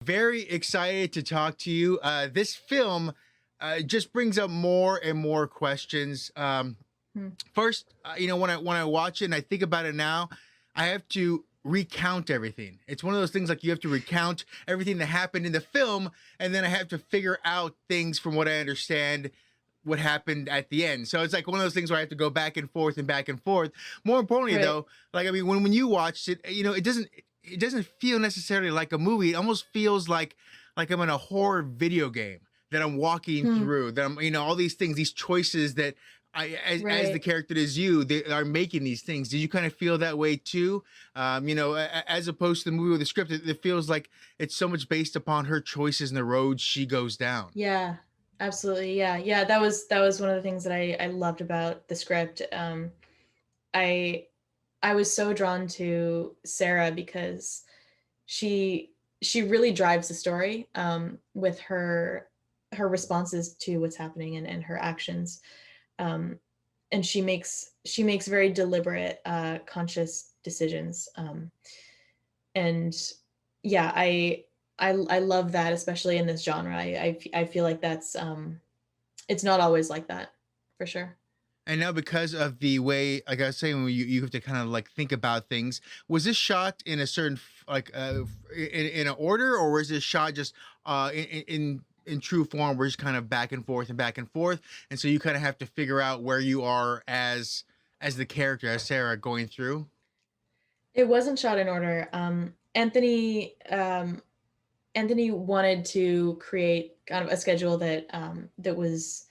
Very excited to talk to you. This film just brings up more and more questions. Hmm. First, when I watch it and I think about it now, I have to recount everything. It's one of those things like you have to recount everything that happened in the film, and then I have to figure out things from what I understand what happened at the end. So it's like one of those things where I have to go back and forth and back and forth. More importantly, Right. though, like I mean, when you watched it, it doesn't feel necessarily like a movie. It almost feels like I'm in a horror video game that I'm walking Hmm. through. That I'm, all these things, these choices that as the Right. character that is you, they are making these things. Did you kind of feel that way too? As opposed to the movie with the script, it feels like it's so much based upon her choices and the road she goes down. Yeah. Absolutely. Yeah. Yeah. That was one of the things that I loved about the script. I I was so drawn to Sarah because she she really drives the story with her responses to what's happening and her actions. Um, and she makes very deliberate, conscious decisions. And yeah, I love that, especially in this genre. I feel like that's it's not always like that, for sure. And now, because of the way, like I was saying, when you have to kind of like think about things, was this shot in a certain in an order, or was this shot just in true form? We're just kind of back and forth and back and forth, and so you kind of have to figure out where you are as the character, as Sarah going through. It wasn't shot in order. Anthony wanted to create kind of a schedule that was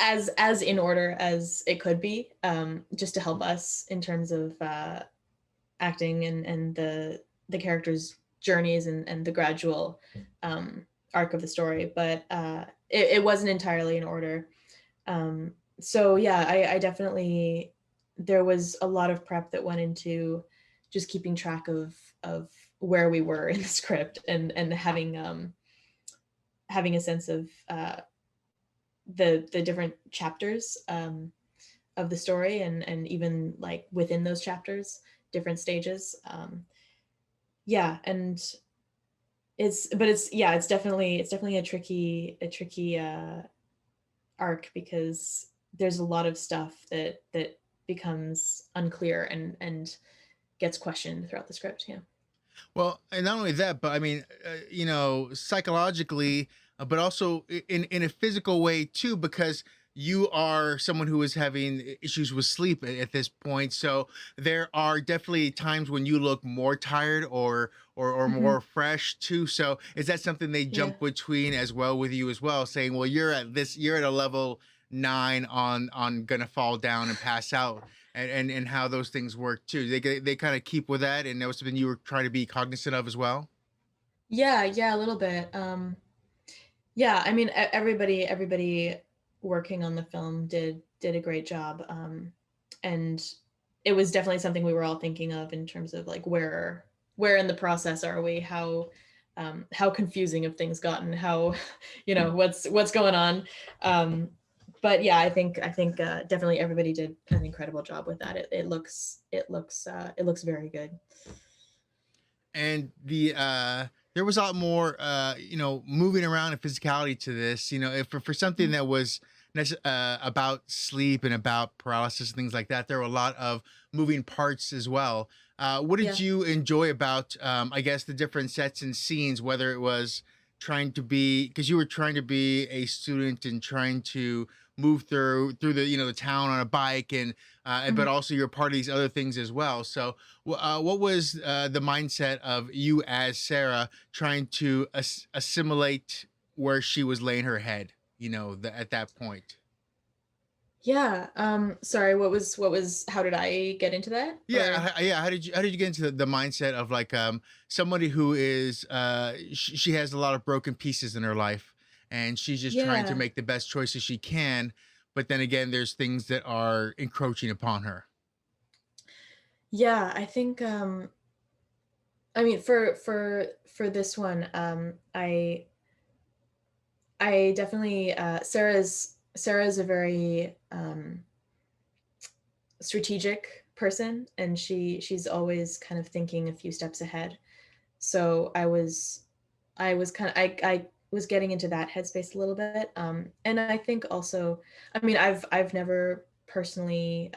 as in order as it could be, just to help us in terms of acting and the characters' journeys and the gradual arc of the story. But it wasn't entirely in order. So yeah, I definitely, there was a lot of prep that went into just keeping track of where we were in the script and having a sense of the different chapters of the story and even like within those chapters, different stages. Yeah, and it's definitely a tricky arc because there's a lot of stuff that becomes unclear and gets questioned throughout the script. Yeah. Well, and not only that, but I mean, psychologically, but also in a physical way too, because you are someone who is having issues with sleep at this point. So there are definitely times when you look more tired or Hmm. more fresh too. So is that something they Yeah. jump between as well with you as well, saying, well, you're at a level 9 on gonna fall down and pass out, and how those things work too. They kind of keep with that, and that was something you were trying to be cognizant of as well. Yeah, yeah, a little bit. Yeah, I mean, everybody working on the film did a great job, and it was definitely something we were all thinking of in terms of like where in the process are we, how confusing have things gotten, how what's going on. Um, but yeah, I think definitely everybody did an incredible job with that. It looks very good. And there was a lot more moving around and physicality to this. If for something that was about sleep and about paralysis and things like that, there were a lot of moving parts as well. What did Yeah. you enjoy about, I guess, the different sets and scenes, whether it was trying to be, because you were trying to be a student and trying to move through the town on a bike, and but Mhm. also you're part of these other things as well. So what was the mindset of you as Sarah trying to assimilate where she was laying her head, at that point? Yeah. Sorry, what was how did I get into that? Yeah, Or yeah. How did you get into the mindset of like somebody who is she has a lot of broken pieces in her life, and she's just trying to yeah. make the best choices she can, but then again, there's things that are encroaching upon her. Yeah, I think I mean for this one, I definitely Sarah's a very strategic person, and she's always kind of thinking a few steps ahead. So I was kind of I was getting into that headspace a little bit. And I think also, I mean, I've never personally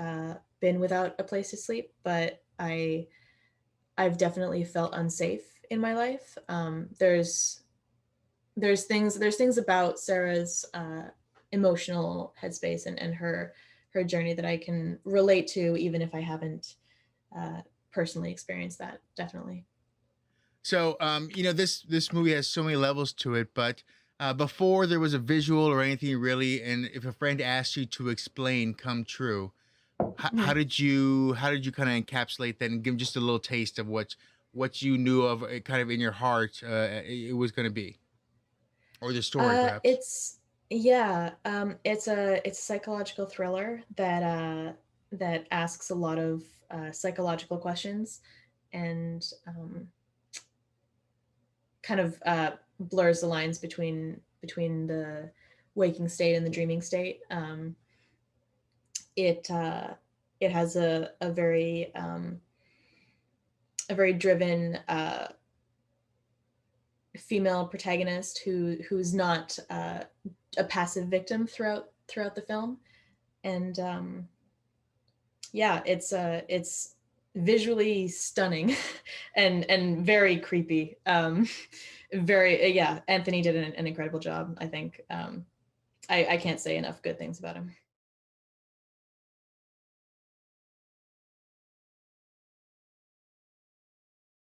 been without a place to sleep, but I've definitely felt unsafe in my life. There's things about Sarah's emotional headspace and her journey that I can relate to, even if I haven't uh, personally experienced that. Definitely. So, this movie has so many levels to it, but before there was a visual or anything really, and if a friend asked you to explain "Come True," how Mhm. did you kind of encapsulate that and give 'em just a little taste of what you knew of kind of in your heart it was going to be, or the story perhaps? It's yeah, it's a psychological thriller that that asks a lot of psychological questions and kind of blurs the lines between the waking state and the dreaming state. It it has a very driven female protagonist who's not a passive victim throughout the film, and yeah, it's visually stunning and very creepy. Very yeah, Anthony did an incredible job. I think I can't say enough good things about him.